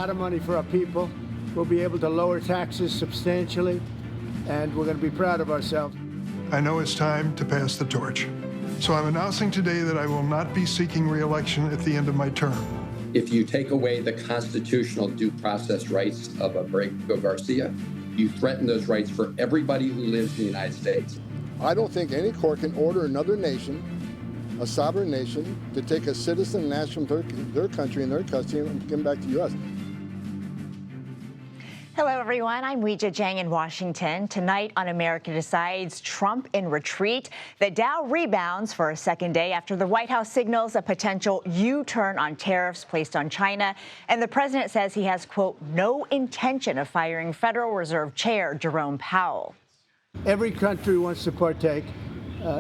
lot of money for our people. We'll be able to lower taxes substantially, and we're going to be proud of ourselves. I know it's time to pass the torch. So I'm announcing today that I will not be seeking re-election at the end of my term. If you take away the constitutional due process rights of Abrego Garcia, you threaten those rights for everybody who lives in the United States. I don't think any court can order another nation, a sovereign nation, to take a citizen national from their country and their custody and give them back to the U.S. Hello, everyone. I'm Weijia Jiang in Washington. Tonight on America Decides, Trump in retreat. The Dow rebounds for a second day after the White House signals a potential U-turn on tariffs placed on China. And the president says he has, quote, no intention of firing Federal Reserve Chair Jerome Powell. Every country wants to partake,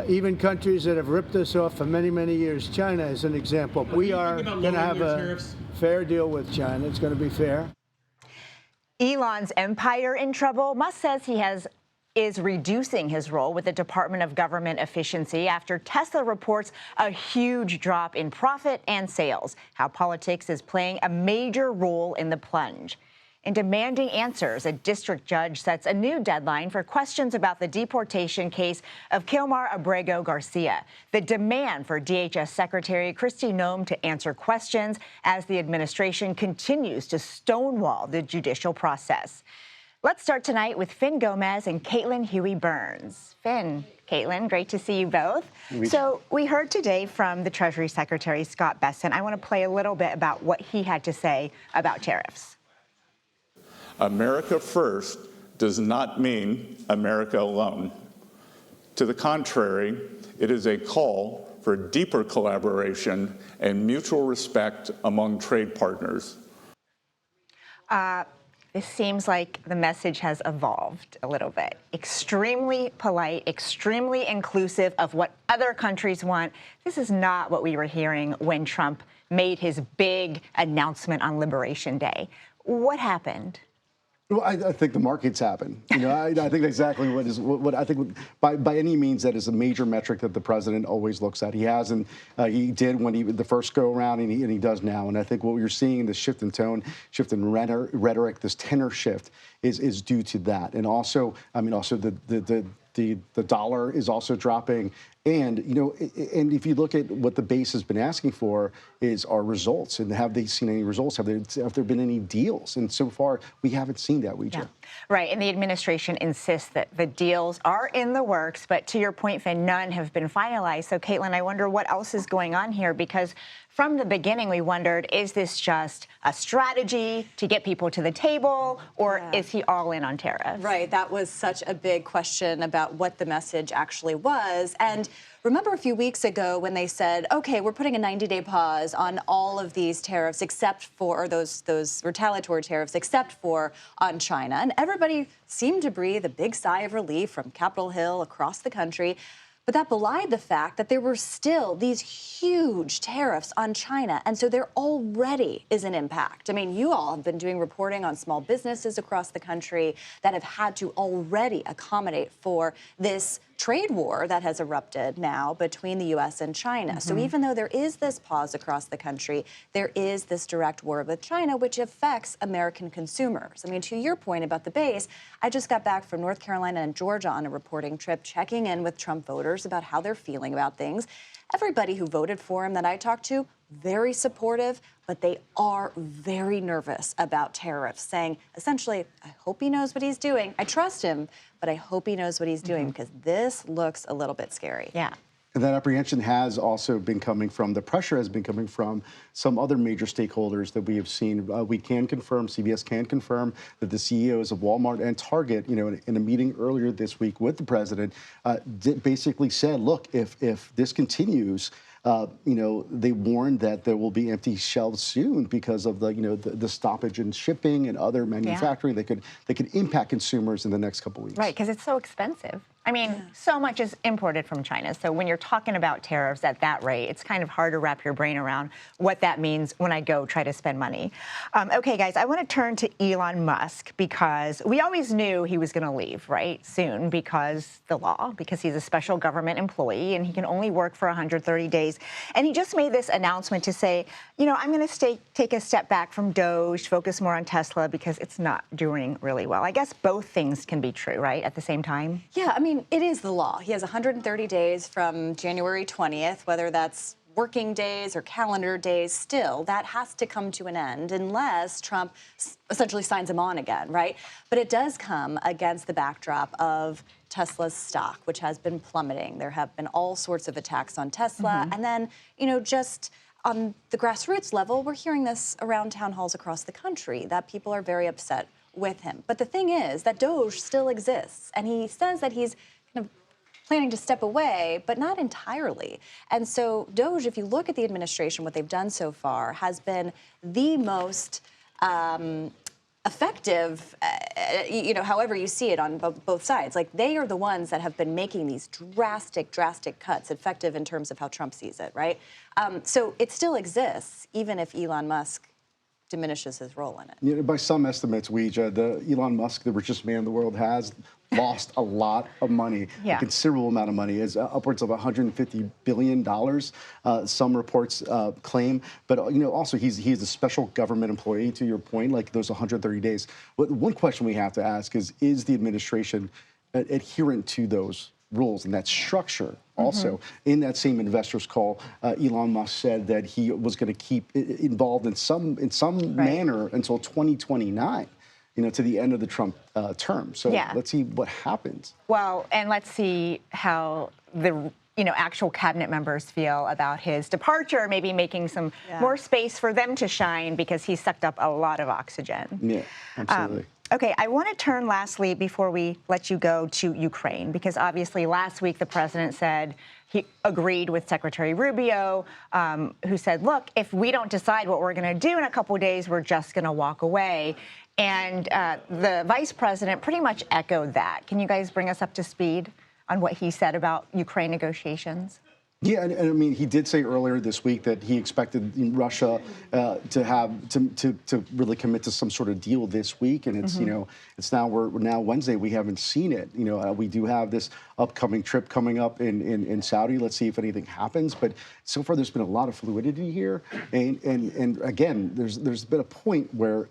even countries that have ripped us off for many, many years. China is an example. We are going to have a fair deal with China. It's going to be fair. Elon's empire in trouble. Musk says he is reducing his role with the Department of Government Efficiency after Tesla reports a huge drop in profit and sales. How politics is playing a major role in the plunge. In demanding answers, a district judge sets a new deadline for questions about the deportation case of Kilmar Abrego Garcia. The demand for DHS Secretary Kristi Noem to answer questions as the administration continues to stonewall the judicial process. Let's start tonight with Finn Gomez and Caitlin Huey-Burns. Finn, Caitlin, great to see you both. So we heard today from the Treasury Secretary, Scott Bessent. I want to play a little bit about what he had to say about tariffs. America first does not mean America alone. To the contrary, it is a call for deeper collaboration and mutual respect among trade partners. This seems like the message has evolved a little bit. Extremely polite, extremely inclusive of what other countries want. This is not what we were hearing when Trump made his big announcement on Liberation Day. What happened? Well, I think the markets happen. You know, I think exactly what I think by any means that is a major metric that the president always looks at. He has, and he did when the first go around, and he does now. And I think what you're seeing, the shift in tone, shift in rhetoric, this tenor shift is due to that. And also, I mean, also the dollar is also dropping. And, you know, and if you look at what the base has been asking for is our results. And have they seen any results? Have there been any deals? And so far, we haven't seen that, Weijia. Yeah. Right. And the administration insists that the deals are in the works. But to your point, Finn, none have been finalized. So, Caitlin, I wonder what else is going on here, because from the beginning, we wondered, is this just a strategy to get people to the table, or is he all in on tariffs? Right. That was such a big question about what the message actually was. And remember a few weeks ago when they said, OK, we're putting a 90-day pause on all of these tariffs except for those retaliatory tariffs, except for on China. And everybody seemed to breathe a big sigh of relief from Capitol Hill across the country. But that belied the fact that there were still these huge tariffs on China. And so there already is an impact. I mean, you all have been doing reporting on small businesses across the country that have had to already accommodate for this trade war that has erupted now between the U.S. and China. So even though there is this pause across the country, there is this direct war with China, which affects American consumers. I mean, to your point about the base, I just got back from North Carolina and Georgia on a reporting trip, checking in with Trump voters about how they're feeling about things. Everybody who voted for him that I talked to, very supportive, but they are very nervous about tariffs, saying, essentially, I hope he knows what he's doing. I trust him, but I hope he knows what he's doing, because this looks a little bit scary. Yeah. And that apprehension has also been coming from, the pressure has been coming from some other major stakeholders that we have seen. We can confirm, CBS can confirm, that the CEOs of Walmart and Target, you know, in a meeting earlier this week with the president, basically said, look, if this continues, you know, they warned that there will be empty shelves soon because of the stoppage in shipping and other manufacturing that could impact consumers in the next couple of weeks. Right, because it's so expensive. I mean, so much is imported from China. So when you're talking about tariffs at that rate, it's kind of hard to wrap your brain around what that means when I go try to spend money. Okay, guys, I want to turn to Elon Musk because we always knew he was going to leave, right, soon because the law, because he's a special government employee and he can only work for 130 days. And he just made this announcement to say, you know, I'm going to take a step back from DOGE, focus more on Tesla because it's not doing really well. I guess both things can be true, right, at the same time? Yeah, I mean, it is the law. He has 130 days from January 20th, whether that's working days or calendar days, still, that has to come to an end unless Trump essentially signs him on again, right? But it does come against the backdrop of Tesla's stock, which has been plummeting. There have been all sorts of attacks on Tesla. And then, you know, just on the grassroots level, we're hearing this around town halls across the country, that people are very upset with him. But the thing is that DOGE still exists, and he says that he's kind of planning to step away, but not entirely. And so DOGE, if you look at the administration, what they've done so far has been the most effective, you know, however you see it on both sides. Like, they are the ones that have been making these drastic cuts, effective in terms of how Trump sees it, right? So it still exists, even if Elon Musk diminishes his role in it. You know, by some estimates, the Elon Musk, the richest man the world has, lost a lot of money, a considerable amount of money, is upwards of $150 billion. Some reports claim, but you know, also he's a special government employee. To your point, like those 130 days. But one question we have to ask is the administration adherent to those rules and that structure? Also, in that same investors call, Elon Musk said that he was going to keep involved in some manner until 2029. You know, to the end of the Trump term. So let's see what happens. Well, and let's see how the actual cabinet members feel about his departure, maybe making some more space for them to shine because he sucked up a lot of oxygen. Yeah, absolutely. Okay, I want to turn lastly, before we let you go, to Ukraine, because obviously last week the president said he agreed with Secretary Rubio, who said, look, if we don't decide what we're going to do in a couple of days, we're just going to walk away. And the vice president pretty much echoed that. Can you guys bring us up to speed on what he said about Ukraine negotiations? Yeah, and I mean, he did say earlier this week that he expected Russia to really commit to some sort of deal this week, and it's it's now Wednesday. We haven't seen it. You know, we do have this upcoming trip coming up in Saudi. Let's see if anything happens. But so far, there's been a lot of fluidity here, and again, there's been a point where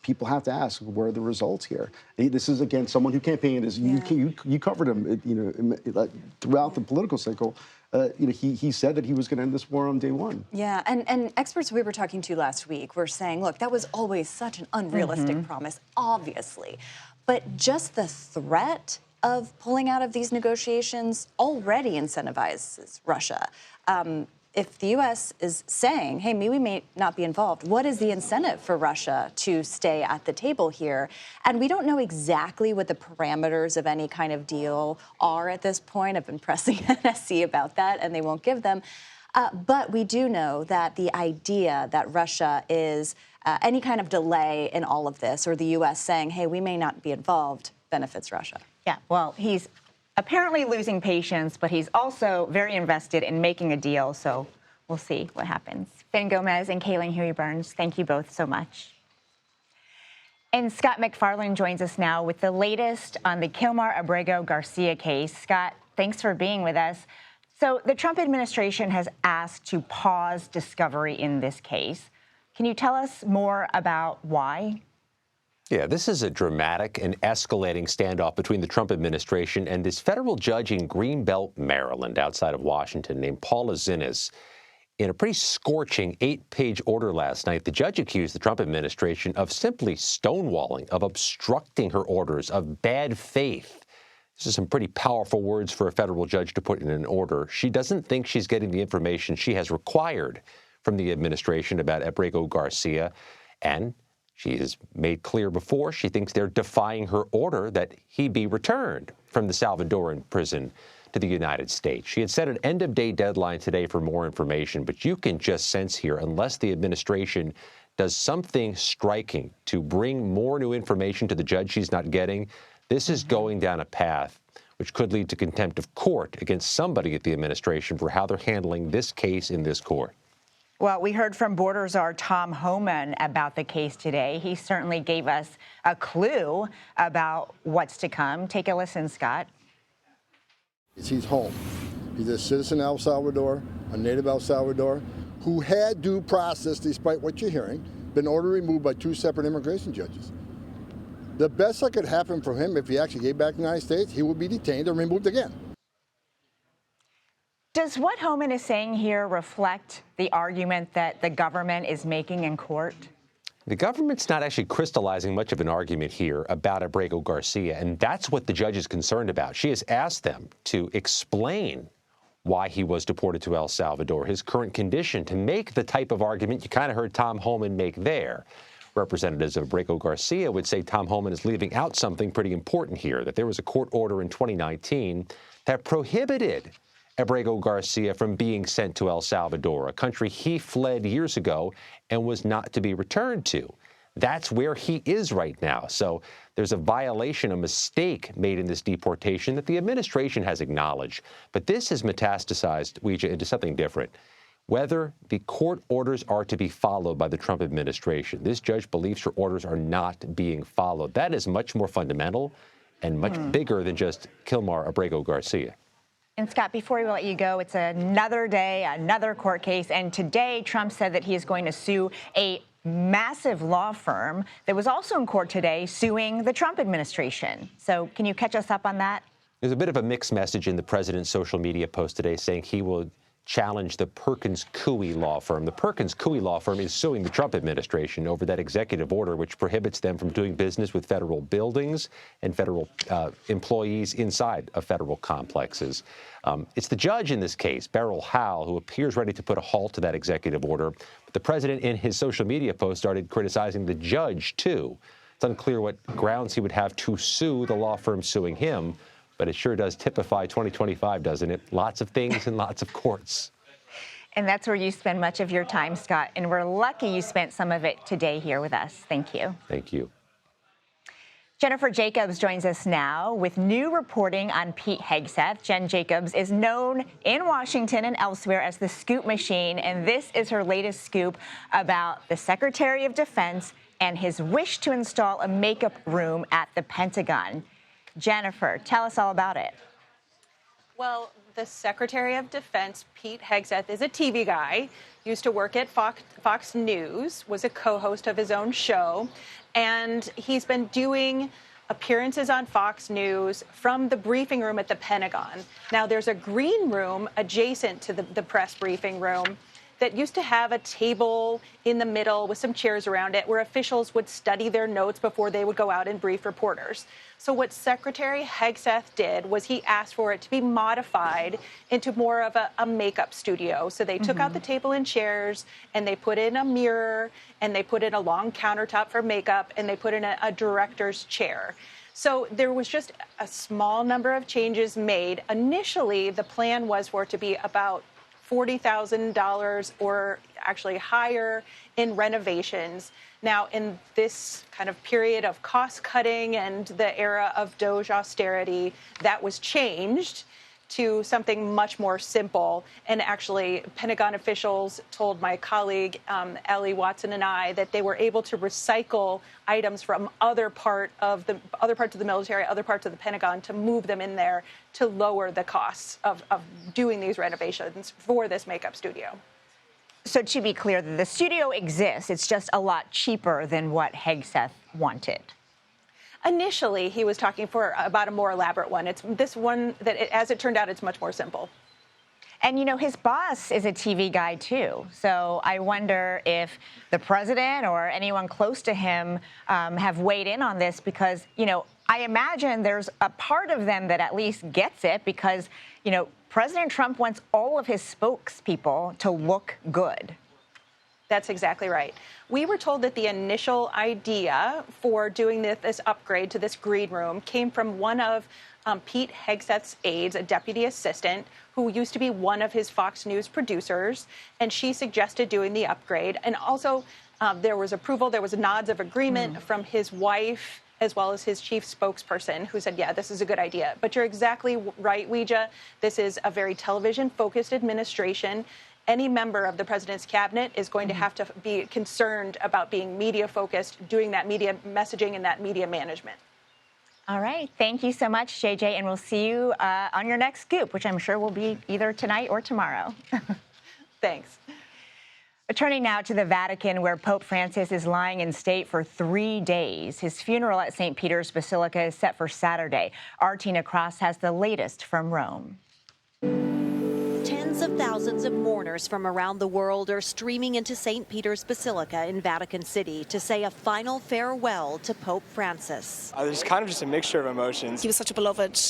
people have to ask, where are the results here? This is again someone who campaigned as you covered him, throughout the political cycle. He said that he was going to end this war on day one. Yeah, and experts we were talking to last week were saying, look, that was always such an unrealistic promise, obviously. But just the threat of pulling out of these negotiations already incentivizes Russia. If the U.S. is saying, hey, we may not be involved, what is the incentive for Russia to stay at the table here? And we don't know exactly what the parameters of any kind of deal are at this point. I've been pressing NSC about that, and they won't give them. But we do know that the idea that Russia is any kind of delay in all of this, or the U.S. saying, hey, we may not be involved, benefits Russia. Yeah, well, he's apparently losing patience, but he's also very invested in making a deal, so we'll see what happens. Finn Gomez and Kayleen Huey-Burns, thank you both so much. And Scott McFarland joins us now with the latest on the Kilmar Abrego Garcia case. Scott, thanks for being with us. So the Trump administration has asked to pause discovery in this case. Can you tell us more about why? Yeah, this is a dramatic and escalating standoff between the Trump administration and this federal judge in Greenbelt, Maryland, outside of Washington, named Paula Zinnes. In a pretty scorching 8-page order last night, the judge accused the Trump administration of simply stonewalling, of obstructing her orders, of bad faith. This is some pretty powerful words for a federal judge to put in an order. She doesn't think she's getting the information she has required from the administration about Abrego Garcia, and she has made clear before she thinks they're defying her order that he be returned from the Salvadoran prison to the United States. She had set an end-of-day deadline today for more information, but you can just sense here, unless the administration does something striking to bring more new information to the judge she's not getting, this is going down a path which could lead to contempt of court against somebody at the administration for how they're handling this case in this court. Well, we heard from border czar Tom Homan about the case today. He certainly gave us a clue about what's to come. Take a listen, Scott. He's home. He's a citizen of El Salvador, a native El Salvador, who had due process, despite what you're hearing, been ordered removed by 2 separate immigration judges. The best that could happen for him if he actually gave back to the United States, he would be detained and removed again. Does what Homan is saying here reflect the argument that the government is making in court? The government's not actually crystallizing much of an argument here about Abrego Garcia, and that's what the judge is concerned about. She has asked them to explain why he was deported to El Salvador, his current condition, to make the type of argument you kind of heard Tom Homan make there. Representatives of Abrego Garcia would say Tom Homan is leaving out something pretty important here, that there was a court order in 2019 that prohibited Abrego Garcia from being sent to El Salvador, a country he fled years ago and was not to be returned to. That's where he is right now. So there's a violation, a mistake made in this deportation that the administration has acknowledged. But this has metastasized, Ouija, into something different. Whether the court orders are to be followed by the Trump administration. This judge believes her orders are not being followed. That is much more fundamental and much bigger than just Kilmar Abrego Garcia. And Scott, before we let you go, it's another day, another court case. And today, Trump said that he is going to sue a massive law firm that was also in court today suing the Trump administration. So can you catch us up on that? There's a bit of a mixed message in the president's social media post today saying he will challenge the Perkins Coie law firm. The Perkins Coie law firm is suing the Trump administration over that executive order which prohibits them from doing business with federal buildings and federal employees inside of federal complexes. It's the judge in this case, Beryl Howell, who appears ready to put a halt to that executive order. But the president in his social media post started criticizing the judge, too. It's unclear what grounds he would have to sue the law firm suing him, but it sure does typify 2025, doesn't it? Lots of things and lots of courts. And that's where you spend much of your time, Scott. And we're lucky you spent some of it today here with us. Thank you. Thank you. Jennifer Jacobs joins us now with new reporting on Pete Hegseth. Jen Jacobs is known in Washington and elsewhere as the Scoop Machine, and this is her latest scoop about the Secretary of Defense and his wish to install a makeup room at the Pentagon. Jennifer, tell us all about it. Well, the Secretary of Defense, Pete Hegseth, is a TV guy, used to work at Fox News, was a co-host of his own show, and he's been doing appearances on Fox News from the briefing room at the Pentagon. Now, there's a green room adjacent to the press briefing room that used to have a table in the middle with some chairs around it where officials would study their notes before they would go out and brief reporters. So what Secretary Hegseth did was he asked for it to be modified into more of a makeup studio. So they took out the table and chairs, and they put in a mirror, and they put in a long countertop for makeup, and they put in a director's chair. So there was just a small number of changes made. Initially, the plan was for it to be about $40,000 or actually higher in renovations. Now, in this kind of period of cost cutting and the era of DOGE austerity, that was changed to something much more simple. And actually, Pentagon officials told my colleague, Ellie Watson, and I that they were able to recycle items from other parts of the military, other parts of the Pentagon, to move them in there to lower the costs of doing these renovations for this makeup studio. So to be clear, the studio exists. It's just a lot cheaper than what Hegseth wanted. Initially, he was talking for about a more elaborate one. It's this one that, as it turned out, it's much more simple. And, you know, his boss is a TV guy, too. So I wonder if the president or anyone close to him have weighed in on this because, you know, I imagine there's a part of them that at least gets it because, you know, President Trump wants all of his spokespeople to look good. That's exactly right. We were told that the initial idea for doing this upgrade to this green room came from one of Pete Hegseth's aides, a deputy assistant, who used to be one of his Fox News producers, and she suggested doing the upgrade. And also, there was approval, there was nods of agreement from his wife, as well as his chief spokesperson, who said, yeah, this is a good idea. But you're exactly right, Weija. This is a very television-focused administration. Any member of the president's cabinet is going to have to be concerned about being media-focused, doing that media messaging and that media management. All right. Thank you so much, JJ. And we'll see you on your next scoop, which I'm sure will be either tonight or tomorrow. Thanks. Turning now to the Vatican, where Pope Francis is lying in state for 3 days. His funeral at St. Peter's Basilica is set for Saturday. Our Tina Cross has the latest from Rome. Tens of thousands of mourners from around the world are streaming into St. Peter's Basilica in Vatican City to say a final farewell to Pope Francis. There's kind of just a mixture of emotions. He was such a beloved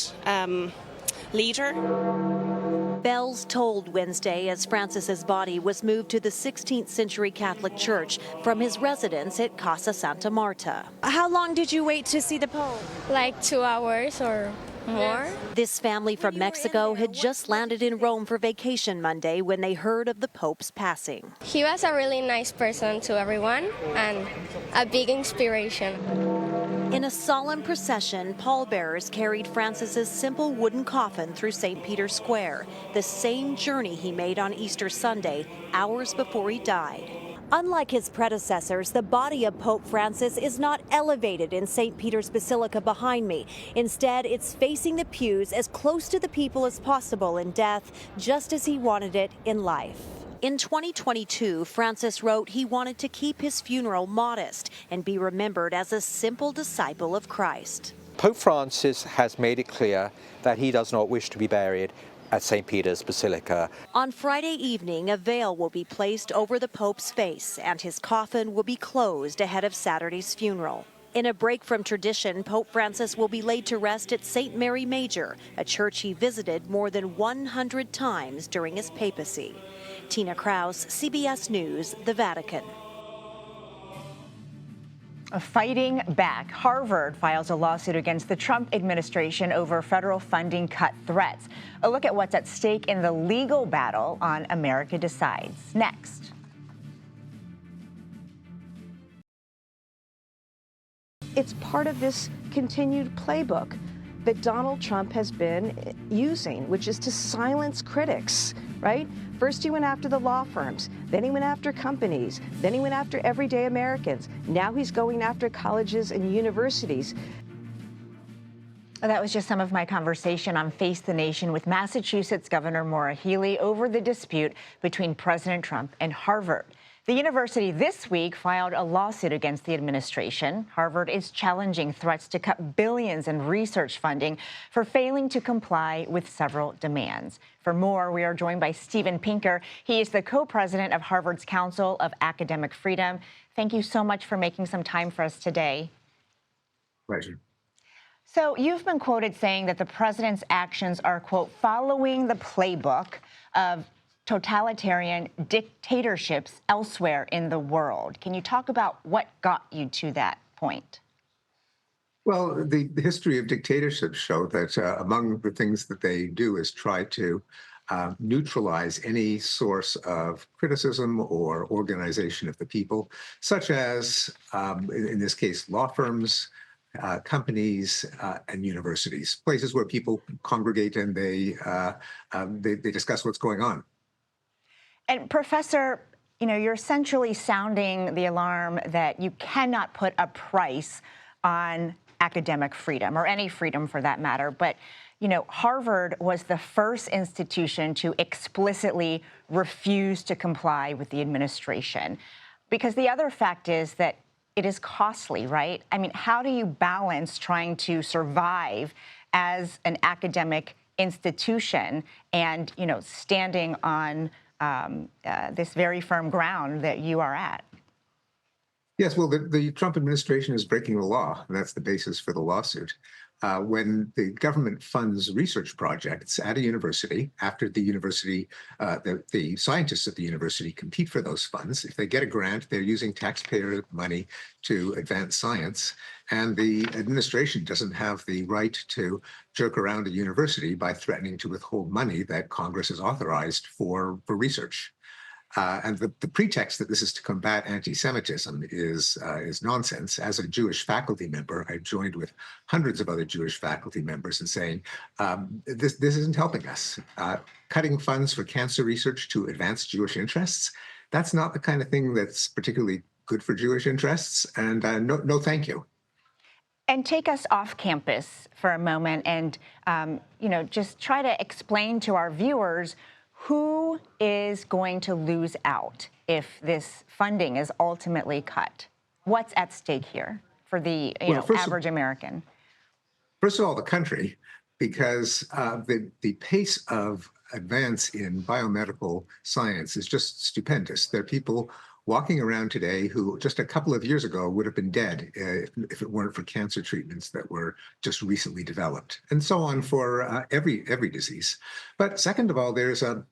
leader. Bells tolled Wednesday as Francis's body was moved to the 16th century Catholic Church from his residence at Casa Santa Marta. How long did you wait to see the Pope? Like 2 hours or more. This family from Mexico had just landed in Rome for vacation Monday when they heard of the Pope's passing. He was a really nice person to everyone and a big inspiration. In a solemn procession, pallbearers carried Francis's simple wooden coffin through St. Peter's Square, the same journey he made on Easter Sunday, hours before he died. Unlike his predecessors, the body of Pope Francis is not elevated in St. Peter's Basilica behind me. Instead, it's facing the pews as close to the people as possible in death, just as he wanted it in life. In 2022, Francis wrote he wanted to keep his funeral modest and be remembered as a simple disciple of Christ. Pope Francis has made it clear that he does not wish to be buried at St. Peter's Basilica. On Friday evening, a veil will be placed over the Pope's face and his coffin will be closed ahead of Saturday's funeral. In a break from tradition, Pope Francis will be laid to rest at St. Mary Major, a church he visited more than 100 times during his papacy. Tina Kraus, CBS News, the Vatican. Fighting back, Harvard files a lawsuit against the Trump administration over federal funding cut threats. A look at what's at stake in the legal battle on America Decides. Next. It's part of this continued playbook that Donald Trump has been using, which is to silence critics, right? First he went after the law firms, then he went after companies, then he went after everyday Americans. Now he's going after colleges and universities. That was just some of my conversation on Face the Nation with Massachusetts Governor Maura Healey over the dispute between President Trump and Harvard. The university this week filed a lawsuit against the administration. Harvard is challenging threats to cut billions in research funding for failing to comply with several demands. For more, we are joined by Steven Pinker. He is the co-president of Harvard's Council of Academic Freedom. Thank you so much for making some time for us today. Pleasure. So you've been quoted saying that the president's actions are, quote, following the playbook of totalitarian dictatorships elsewhere in the world. Can you talk about what got you to that point? Well, the history of dictatorships show that among the things that they do is try to neutralize any source of criticism or organization of the people, such as, in this case, law firms, companies, and universities, places where people congregate and they discuss what's going on. And Professor, you know, you're essentially sounding the alarm that you cannot put a price on academic freedom, or any freedom for that matter. But, you know, Harvard was the first institution to explicitly refuse to comply with the administration. Because the other fact is that it is costly, right? I mean, how do you balance trying to survive as an academic institution and, you know, standing on this very firm ground that you are at? Yes, well, the Trump administration is breaking the law, and that's the basis for the lawsuit. When the government funds research projects at a university, after the university, the scientists at the university compete for those funds. If they get a grant, they're using taxpayer money to advance science, and the administration doesn't have the right to jerk around a university by threatening to withhold money that Congress has authorized for research. And the pretext that this is to combat anti-Semitism is nonsense. As a Jewish faculty member, I joined with hundreds of other Jewish faculty members in saying, this isn't helping us. Cutting funds for cancer research to advance Jewish interests, that's not the kind of thing that's particularly good for Jewish interests. And no, thank you. And take us off campus for a moment and, just try to explain to our viewers who is going to lose out if this funding is ultimately cut. What's at stake here for the average American? First of all, the country, because the pace of advance in biomedical science is just stupendous. There are people walking around today who just a couple of years ago would have been dead if it weren't for cancer treatments that were just recently developed, and so on for every disease. But second of all, there's a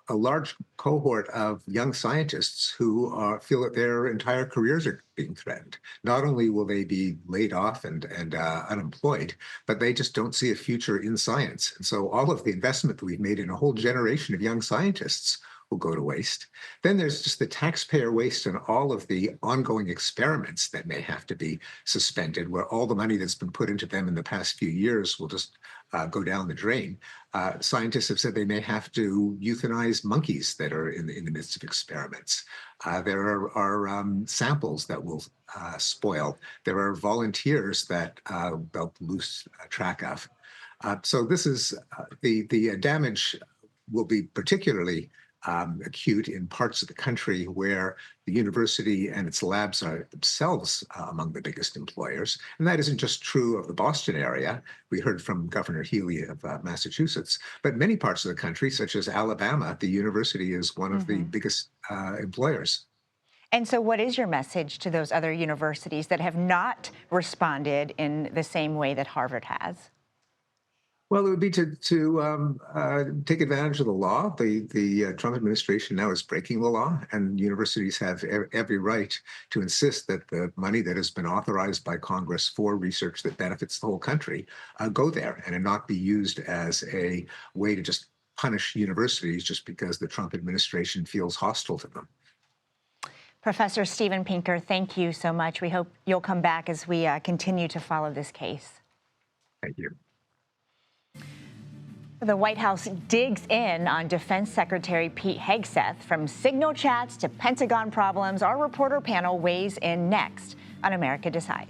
large cohort of young scientists who feel that their entire careers are being threatened. Not only will they be laid off and unemployed, but they just don't see a future in science. And so all of the investment that we've made in a whole generation of young scientists will go to waste. Then there's just the taxpayer waste and all of the ongoing experiments that may have to be suspended, where all the money that's been put into them in the past few years will just go down the drain. Scientists have said they may have to euthanize monkeys that are in the midst of experiments. There are samples that will spoil. There are volunteers that they'll lose track of. So this is the damage will be particularly acute in parts of the country where the university and its labs are themselves among the biggest employers. And that isn't just true of the Boston area. We heard from Governor Healy of Massachusetts, but many parts of the country, such as Alabama, the university is one of the biggest employers. And so what is your message to those other universities that have not responded in the same way that Harvard has? Well, it would be to take advantage of the law. The Trump administration now is breaking the law, and universities have every right to insist that the money that has been authorized by Congress for research that benefits the whole country go there and not be used as a way to just punish universities just because the Trump administration feels hostile to them. Professor Steven Pinker, thank you so much. We hope you'll come back as we continue to follow this case. Thank you. The White House digs in on Defense Secretary Pete Hegseth. From signal chats to Pentagon problems, our reporter panel weighs in next on America Decides.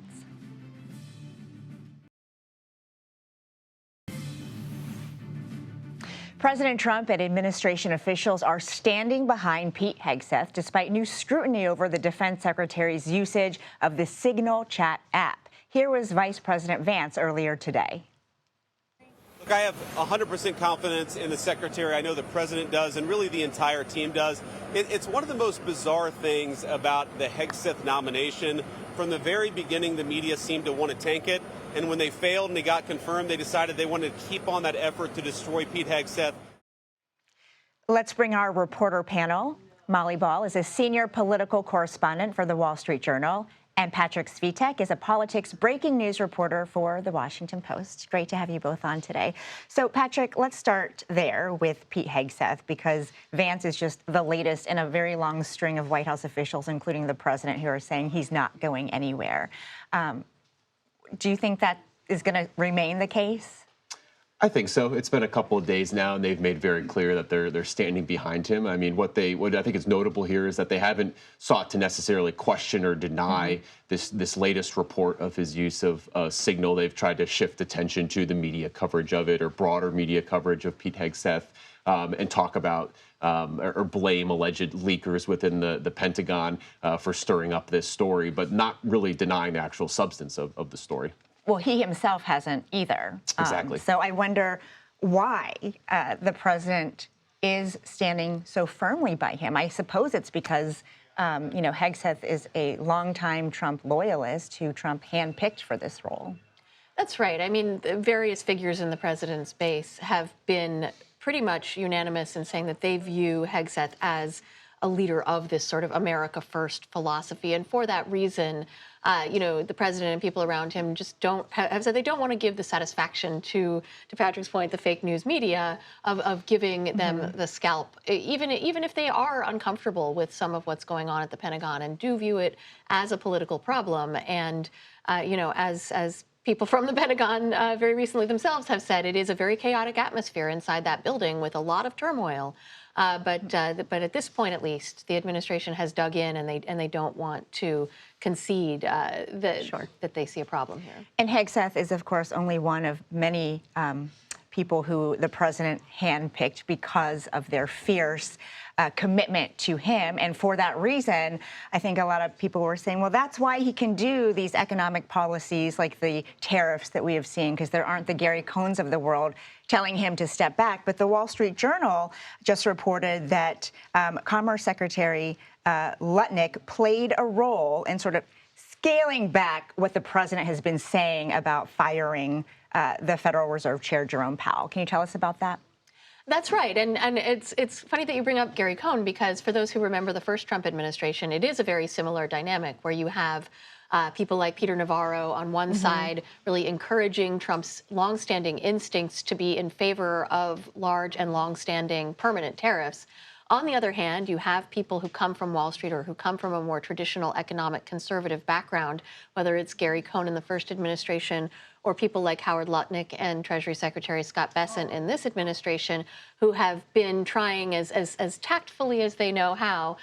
President Trump and administration officials are standing behind Pete Hegseth despite new scrutiny over the defense secretary's usage of the Signal Chat app. Here was Vice President Vance earlier today. I have 100% confidence in the secretary. I know the president does, and really the entire team does. It's one of the most bizarre things about the Hegseth nomination. From the very beginning, the media seemed to want to tank it. And when they failed and they got confirmed, they decided they wanted to keep on that effort to destroy Pete Hegseth. Let's bring our reporter panel. Molly Ball is a senior political correspondent for the Wall Street Journal. And Patrick Svitek is a politics breaking news reporter for The Washington Post. Great to have you both on today. So, Patrick, let's start there with Pete Hegseth, because Vance is just the latest in a very long string of White House officials, including the president, who are saying he's not going anywhere. Do you think that is going to remain the case? I think so. It's been a couple of days now, and they've made very clear that they're standing behind him. I mean, what I think is notable here is that they haven't sought to necessarily question or deny this latest report of his use of Signal. They've tried to shift attention to the media coverage of it, or broader media coverage of Pete Hegseth, and talk about or blame alleged leakers within the Pentagon for stirring up this story, but not really denying the actual substance of the story. Well, he himself hasn't either. Exactly. So I wonder why the president is standing so firmly by him. I suppose it's because, Hegseth is a longtime Trump loyalist who Trump handpicked for this role. That's right. I mean, the various figures in the president's base have been pretty much unanimous in saying that they view Hegseth as a leader of this sort of America First philosophy. And for that reason, the president and people around him just have said they don't want to give the satisfaction to Patrick's point, the fake news media of giving them the scalp, even if they are uncomfortable with some of what's going on at the Pentagon and do view it as a political problem. And as people from the Pentagon very recently themselves have said, it is a very chaotic atmosphere inside that building with a lot of turmoil. But at this point, at least, the administration has dug in, and they don't want to concede that they see a problem here. And Hegseth is, of course, only one of many people who the president handpicked because of their fierce commitment to him. And for that reason, I think a lot of people were saying, well, that's why he can do these economic policies like the tariffs that we have seen, because there aren't the Gary Cohns of the world telling him to step back. But the Wall Street Journal just reported that Commerce Secretary Lutnick played a role in sort of scaling back what the president has been saying about firing the Federal Reserve Chair Jerome Powell. Can you tell us about that? That's right. And it's funny that you bring up Gary Cohn, because for those who remember the first Trump administration, it is a very similar dynamic where you have people like Peter Navarro on one side really encouraging Trump's longstanding instincts to be in favor of large and longstanding permanent tariffs. On the other hand, you have people who come from Wall Street or who come from a more traditional economic conservative background, whether it's Gary Cohn in the first administration or people like Howard Lutnick and Treasury Secretary Scott Bessent in this administration, who have been trying as tactfully as they know how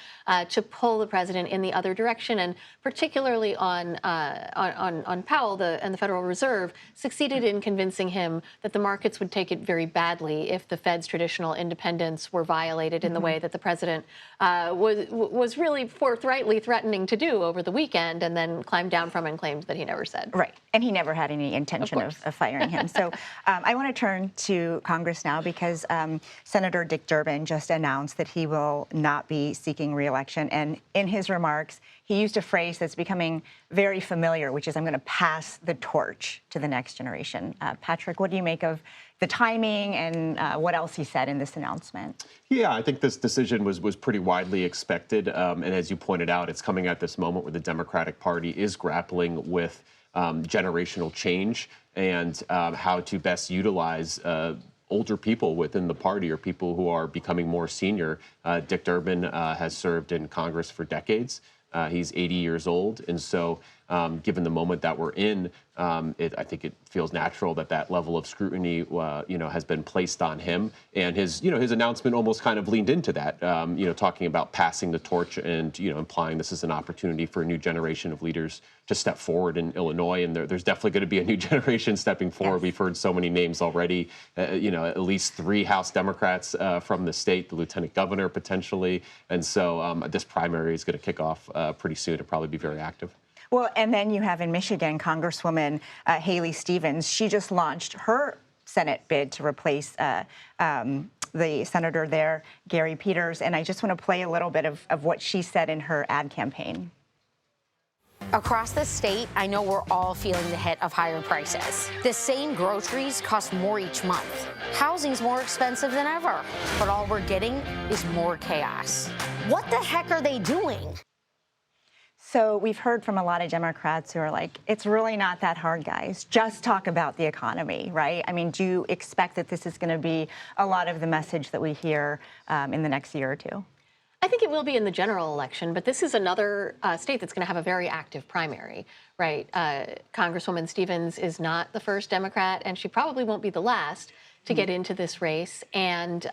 to pull the president in the other direction, and particularly on Powell and the Federal Reserve, succeeded in convincing him that the markets would take it very badly if the Fed's traditional independence were violated in the way that the president was really forthrightly threatening to do over the weekend, and then climbed down from and claimed that he never said. Right. And he never had any intention of firing him. So I want to turn to Congress now, because Senator Dick Durbin just announced that he will not be seeking re-election. And in his remarks, he used a phrase that's becoming very familiar, which is, I'm going to pass the torch to the next generation. Patrick, what do you make of the timing and what else he said in this announcement? Yeah, I think this decision was pretty widely expected. And as you pointed out, it's coming at this moment where the Democratic Party is grappling with generational change and how to best utilize older people within the party or people who are becoming more senior. Dick Durbin has served in Congress for decades. He's 80 years old. And so given the moment that we're in, I think it feels natural that level of scrutiny, has been placed on him. And his announcement almost kind of leaned into that, talking about passing the torch and, implying this is an opportunity for a new generation of leaders to step forward in Illinois. And there's definitely going to be a new generation stepping forward. Yes. We've heard so many names already, at least 3 House Democrats from the state, the lieutenant governor potentially. And so this primary is going to kick off pretty soon. It'll probably be very active. Well, and then you have in Michigan, Congresswoman Haley Stevens. She just launched her Senate bid to replace the senator there, Gary Peters. And I just want to play a little bit of what she said in her ad campaign. Across the state, I know we're all feeling the hit of higher prices. The same groceries cost more each month. Housing's more expensive than ever, but all we're getting is more chaos. What the heck are they doing? So we've heard from a lot of Democrats who are like, it's really not that hard, guys. Just talk about the economy, right? I mean, do you expect that this is going to be a lot of the message that we hear in the next year or two? I think it will be in the general election, but this is another state that's going to have a very active primary, right? Congresswoman Stevens is not the first Democrat, and she probably won't be the last to get into this race. And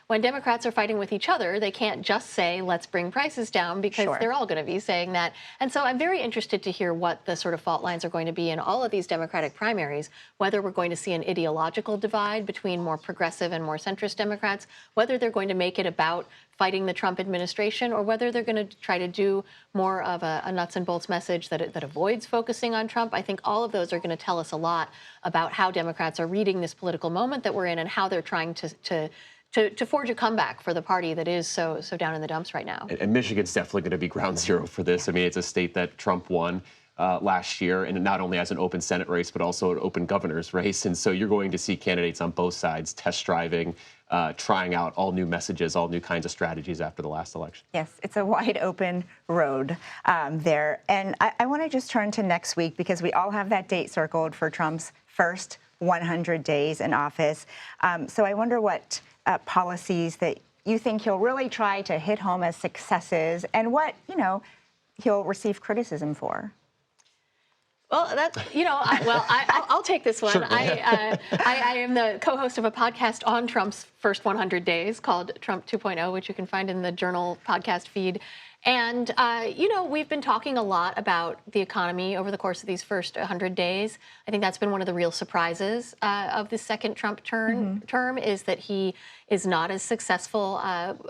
when Democrats are fighting with each other, they can't just say, let's bring prices down, because they're all going to be saying that. And so I'm very interested to hear what the sort of fault lines are going to be in all of these Democratic primaries, whether we're going to see an ideological divide between more progressive and more centrist Democrats, whether they're going to make it about fighting the Trump administration, or whether they're going to try to do more of a nuts and bolts message that avoids focusing on Trump. I think all of those are going to tell us a lot about how Democrats are reading this political moment that we're in, and how they're trying to forge a comeback for the party that is so down in the dumps right now. And Michigan's definitely going to be ground zero for this. I mean, it's a state that Trump won last year, and not only as an open Senate race, but also an open governor's race. And so you're going to see candidates on both sides test driving trying out all new messages, all new kinds of strategies after the last election. Yes, it's a wide open road there. And I want to just turn to next week because we all have that date circled for Trump's first 100 days in office. So I wonder what policies that you think he'll really try to hit home as successes and what, he'll receive criticism for. Well, I'll take this one. Sure. I am the co-host of a podcast on Trump's first 100 days called Trump 2.0, which you can find in the Journal podcast feed. And, we've been talking a lot about the economy over the course of these first 100 days. I think that's been one of the real surprises of the second Trump term is that he is not as successful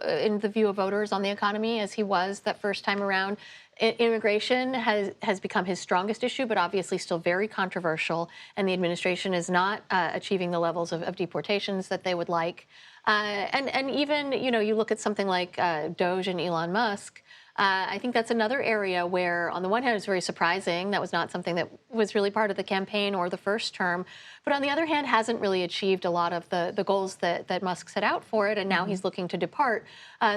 in the view of voters on the economy as he was that first time around. Immigration has become his strongest issue, but obviously still very controversial, and the administration is not achieving the levels of deportations that they would like. And even, you look at something like DOGE and Elon Musk, I think that's another area where, on the one hand, it's very surprising. That was not something that was really part of the campaign or the first term. But on the other hand, hasn't really achieved a lot of the goals that Musk set out for it. And now he's looking to depart.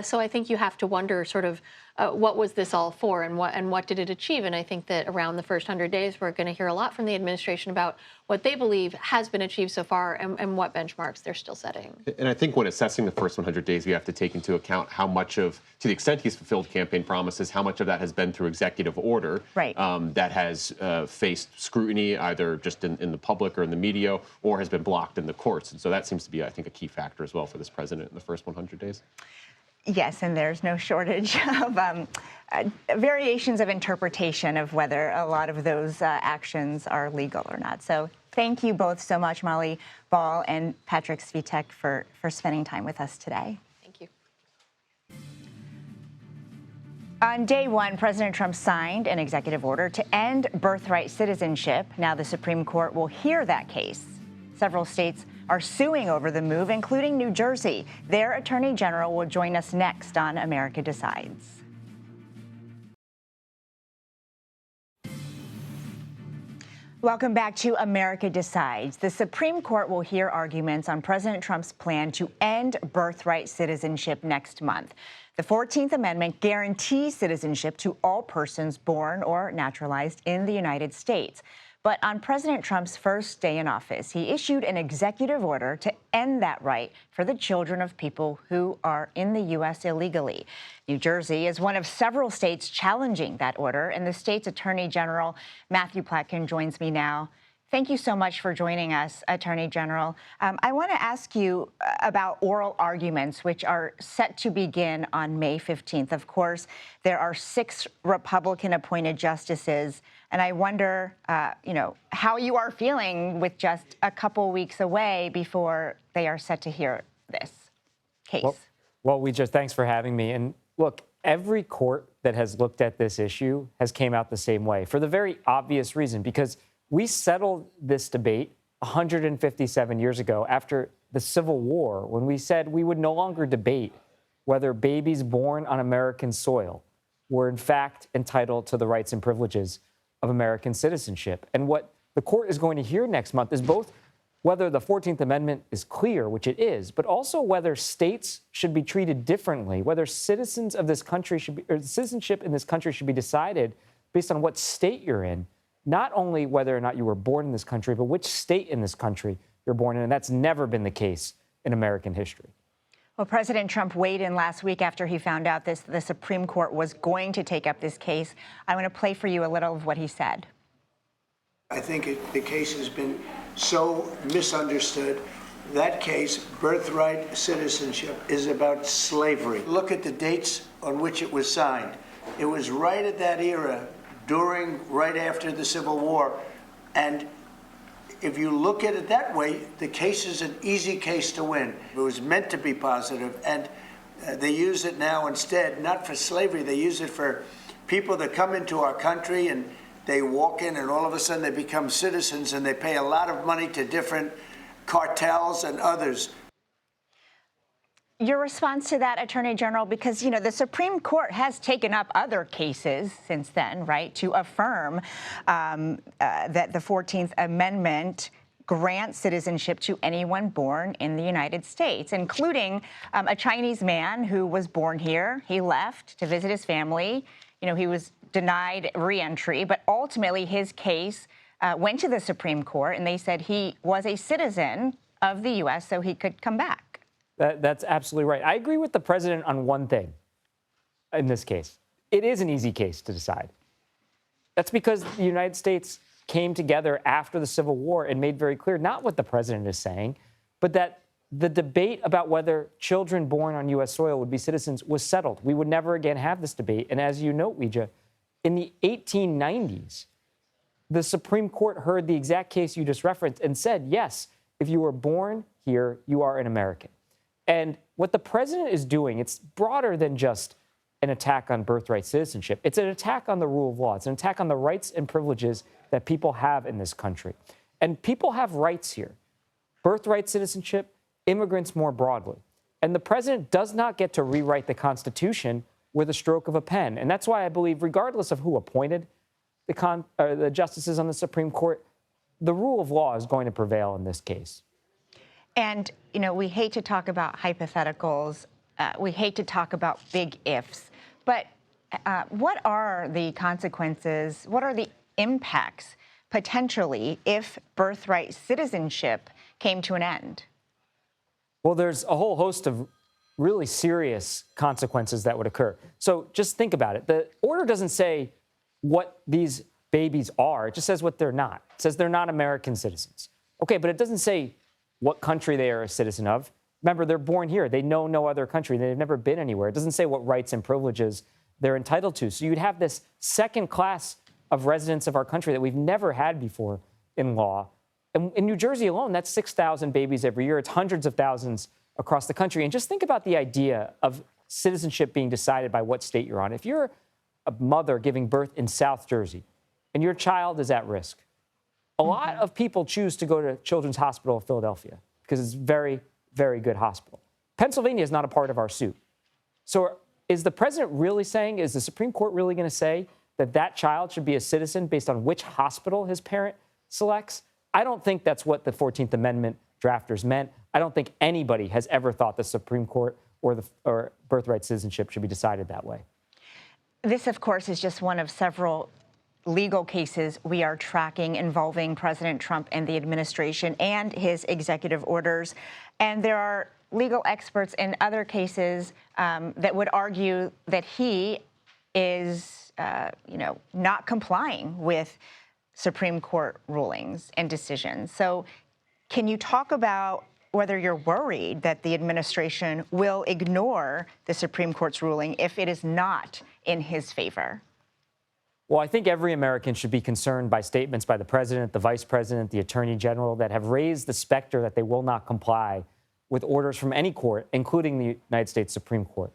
So I think you have to wonder sort of what was this all for and what did it achieve? And I think that around the first 100 days, we're going to hear a lot from the administration about what they believe has been achieved so far and what benchmarks they're still setting. And I think when assessing the first 100 days, we have to take into account how much of, to the extent he's fulfilled campaign promises, how much of that has been through executive order that has faced scrutiny either just in the public or in the media or has been blocked in the courts. And so that seems to be, I think, a key factor as well for this president in the first 100 days. Yes, and there's no shortage of variations of interpretation of whether a lot of those actions are legal or not. So thank you both so much, Molly Ball and Patrick Svitek, for spending time with us today. Thank you. On day one, President Trump signed an executive order to end birthright citizenship. Now the Supreme Court will hear that case. Several states are suing over the move, including New Jersey. Their Attorney General will join us next on America Decides. Welcome back to America Decides. The Supreme Court will hear arguments on President Trump's plan to end birthright citizenship next month. The 14th Amendment guarantees citizenship to all persons born or naturalized in the United States. But on President Trump's first day in office, he issued an executive order to end that right for the children of people who are in the U.S. illegally. New Jersey is one of several states challenging that order, and the state's Attorney General, Matthew Platkin, joins me now. Thank you so much for joining us, Attorney General. I want to ask you about oral arguments, which are set to begin on May 15th. Of course, there are 6 Republican-appointed justices, and I wonder, how you are feeling with just a couple weeks away before they are set to hear this case. Well, thanks for having me. And look, every court that has looked at this issue has came out the same way for the very obvious reason, because we settled this debate 157 years ago after the Civil War, when we said we would no longer debate whether babies born on American soil were in fact entitled to the rights and privileges of American citizenship. And what the court is going to hear next month is both whether the 14th Amendment is clear, which it is, but also whether states should be treated differently, whether citizens of this country citizenship in this country should be decided based on what state you're in. Not only whether or not you were born in this country, but which state in this country you're born in. And that's never been the case in American history. Well, President Trump weighed in last week after he found out the Supreme Court was going to take up this case. I want to play for you a little of what he said. I think the case has been so misunderstood. That case, birthright citizenship, is about slavery. Look at the dates on which it was signed. It was right at that era, right after the Civil War. And if you look at it that way, the case is an easy case to win. It was meant to be positive, and they use it now instead, not for slavery, they use it for people that come into our country and they walk in and all of a sudden they become citizens and they pay a lot of money to different cartels and others. Your response to that, Attorney General, because, the Supreme Court has taken up other cases since then, right, to affirm that the 14th Amendment grant citizenship to anyone born in the United States, including a Chinese man who was born here. He left to visit his family. You know, he was denied re-entry, but ultimately his case went to the Supreme Court, and they said he was a citizen of the U.S., so he could come back. That's absolutely right. I agree with the president on one thing in this case. It is an easy case to decide. That's because the United States came together after the Civil War and made very clear not what the president is saying, but that the debate about whether children born on U.S. soil would be citizens was settled. We would never again have this debate. And as you note, Weija, in the 1890s, the Supreme Court heard the exact case you just referenced and said, yes, if you were born here, you are an American. And what the president is doing, it's broader than just an attack on birthright citizenship. It's an attack on the rule of law. It's an attack on the rights and privileges that people have in this country. And people have rights here. Birthright citizenship, immigrants more broadly. And the president does not get to rewrite the Constitution with a stroke of a pen. And that's why I believe, regardless of who appointed the justices on the Supreme Court, the rule of law is going to prevail in this case. And, you know, we hate to talk about hypotheticals. We hate to talk about big ifs. But what are the consequences? What are the impacts, potentially, if birthright citizenship came to an end? Well, there's a whole host of really serious consequences that would occur. So just think about it. The order doesn't say what these babies are. It just says what they're not. It says they're not American citizens. Okay, but it doesn't say what country they are a citizen of. Remember, they're born here. They know no other country. They've never been anywhere. It doesn't say what rights and privileges they're entitled to. So you'd have this second class of residents of our country that we've never had before in law. And in New Jersey alone, that's 6,000 babies every year. It's hundreds of thousands across the country. And just think about the idea of citizenship being decided by what state you're on. If you're a mother giving birth in South Jersey and your child is at risk, a lot of people choose to go to Children's Hospital of Philadelphia because it's very, very good hospital. Pennsylvania is not a part of our suit. So is the president really saying, is the Supreme Court really going to say that that child should be a citizen based on which hospital his parent selects? I don't think that's what the 14th Amendment drafters meant. I don't think anybody has ever thought the Supreme Court or birthright citizenship should be decided that way. This, of course, is just one of several legal cases we are tracking involving President Trump and the administration and his executive orders. And there are legal experts in other cases that would argue that he is, not complying with Supreme Court rulings and decisions. So can you talk about whether you're worried that the administration will ignore the Supreme Court's ruling if it is not in his favor? Well, I think every American should be concerned by statements by the president, the vice president, the attorney general that have raised the specter that they will not comply with orders from any court, including the United States Supreme Court.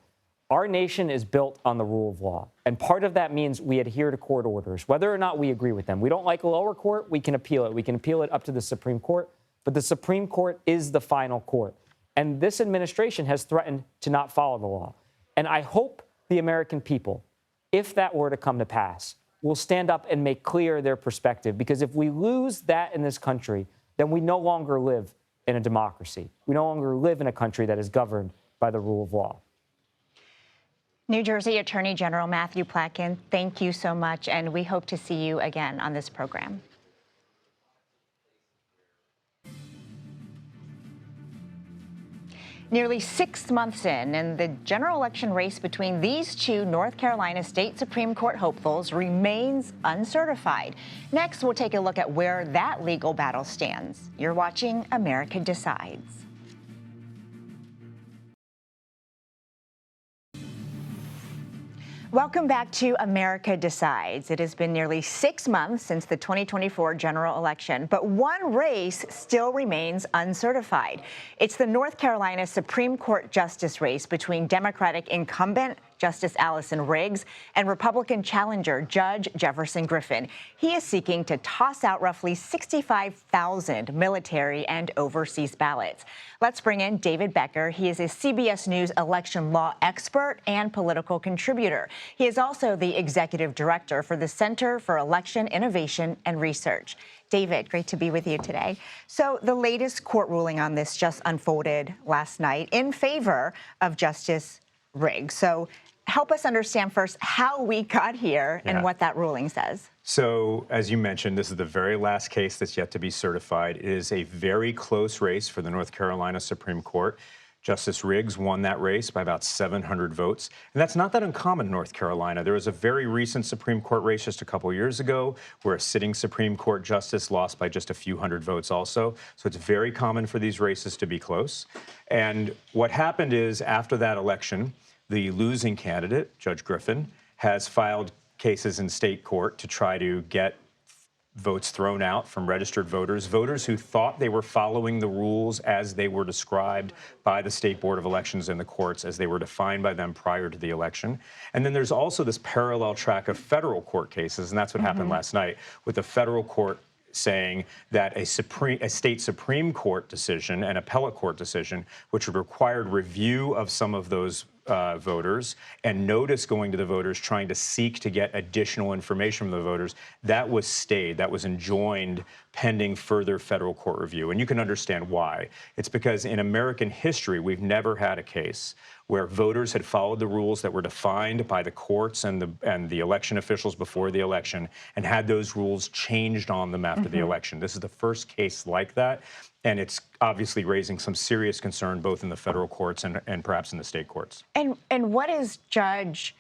Our nation is built on the rule of law, and part of that means we adhere to court orders, whether or not we agree with them. We don't like a lower court, we can appeal it. We can appeal it up to the Supreme Court, but the Supreme Court is the final court. And this administration has threatened to not follow the law. And I hope the American people, if that were to come to pass, will stand up and make clear their perspective. Because if we lose that in this country, then we no longer live in a democracy. We no longer live in a country that is governed by the rule of law. New Jersey Attorney General Matthew Platkin, thank you so much, and we hope to see you again on this program. Nearly 6 months in, and the general election race between these two North Carolina State Supreme Court hopefuls remains uncertified. Next, we'll take a look at where that legal battle stands. You're watching America Decides. Welcome back to America Decides. It has been nearly 6 months since the 2024 general election, but one race still remains uncertified. It's the North Carolina Supreme Court justice race between Democratic incumbent Justice Allison Riggs, and Republican challenger Judge Jefferson Griffin. He is seeking to toss out roughly 65,000 military and overseas ballots. Let's bring in David Becker. He is a CBS News election law expert and political contributor. He is also the executive director for the Center for Election Innovation and Research. David, great to be with you today. So the latest court ruling on this just unfolded last night in favor of Justice Riggs. So help us understand first how we got here and what that ruling says. So, as you mentioned, this is the very last case that's yet to be certified. It is a very close race for the North Carolina Supreme Court. Justice Riggs won that race by about 700 votes. And that's not that uncommon in North Carolina. There was a very recent Supreme Court race just a couple years ago where a sitting Supreme Court justice lost by just a few hundred votes also. So it's very common for these races to be close. And what happened is after that election, the losing candidate, Judge Griffin, has filed cases in state court to try to get votes thrown out from registered voters, voters who thought they were following the rules as they were described by the State Board of Elections and the courts as they were defined by them prior to the election. And then there's also this parallel track of federal court cases, and that's what happened last night with the federal court saying that a state Supreme Court decision, an appellate court decision, which would require review of some of those voters and notice going to the voters trying to seek to get additional information from the voters, that was stayed, that was enjoined pending further federal court review. And you can understand why. It's because in American history, we've never had a case where voters had followed the rules that were defined by the courts and the election officials before the election and had those rules changed on them after the election. This is the first case like that. And it's obviously raising some serious concern both in the federal courts and perhaps in the state courts. And what is Judge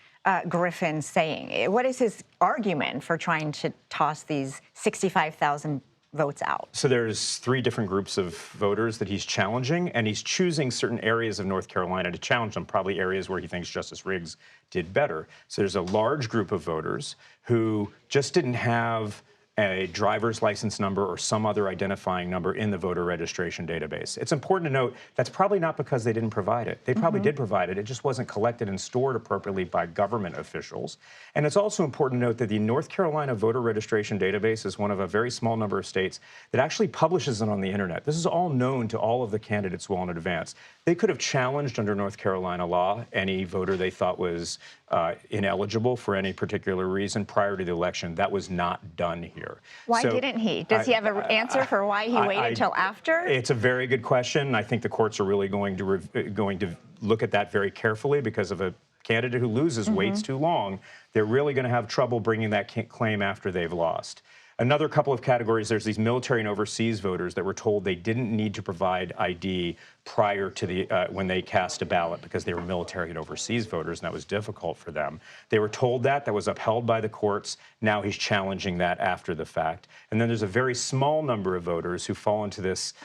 Griffin saying? What is his argument for trying to toss these 65,000 votes out? So there's three different groups of voters that he's challenging, and he's choosing certain areas of North Carolina to challenge them, probably areas where he thinks Justice Riggs did better. So there's a large group of voters who just didn't have a driver's license number or some other identifying number in the voter registration database. It's important to note that's probably not because they didn't provide it. They probably did provide it. It just wasn't collected and stored appropriately by government officials. And it's also important to note that the North Carolina voter registration database is one of a very small number of states that actually publishes it on the internet. This is all known to all of the candidates well in advance. They could have challenged under North Carolina law any voter they thought was ineligible for any particular reason prior to the election. That was not done here. Why didn't he? Does he have an answer for why he waited till after? It's a very good question. I think the courts are really going to look at that very carefully because of a candidate who loses waits too long. They're really going to have trouble bringing that claim after they've lost. Another couple of categories, there's these military and overseas voters that were told they didn't need to provide ID prior to the when they cast a ballot because they were military and overseas voters, and that was difficult for them. They were told that was upheld by the courts. Now he's challenging that after the fact. And then there's a very small number of voters who fall into this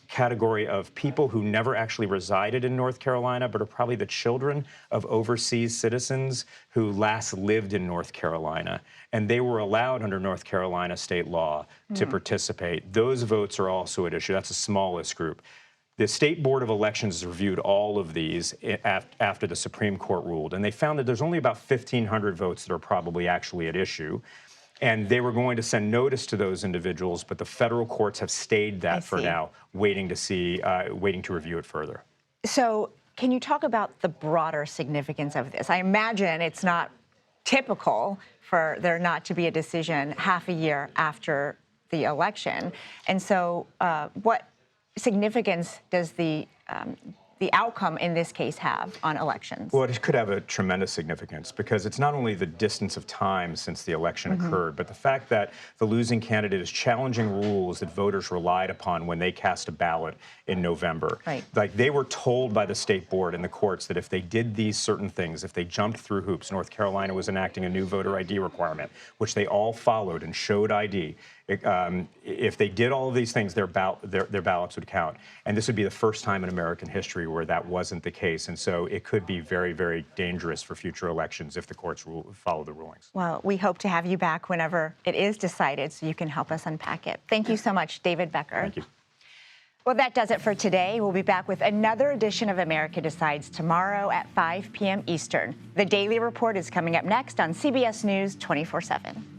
category of people who never actually resided in North Carolina, but are probably the children of overseas citizens who last lived in North Carolina. And they were allowed under North Carolina state law to participate. Those votes are also at issue. That's the smallest group. The State Board of Elections reviewed all of these after the Supreme Court ruled, and they found that there's only about 1,500 votes that are probably actually at issue. And they were going to send notice to those individuals, but the federal courts have stayed that for now, waiting to review it further. So can you talk about the broader significance of this? I imagine it's not typical for there not to be a decision half a year after the election. And so what significance does the outcome in this case have on elections? Well, it could have a tremendous significance because it's not only the distance of time since the election occurred, but the fact that the losing candidate is challenging rules that voters relied upon when they cast a ballot in November. Right. Like they were told by the state board and the courts that if they did these certain things, if they jumped through hoops, North Carolina was enacting a new voter ID requirement, which they all followed and showed ID. If they did all of these things, their ballots would count. And this would be the first time in American history where that wasn't the case. And so it could be very, very dangerous for future elections if the courts follow the rulings. Well, we hope to have you back whenever it is decided so you can help us unpack it. Thank you so much, David Becker. Thank you. Well, that does it for today. We'll be back with another edition of America Decides tomorrow at 5 p.m. Eastern. The Daily Report is coming up next on CBS News 24/7.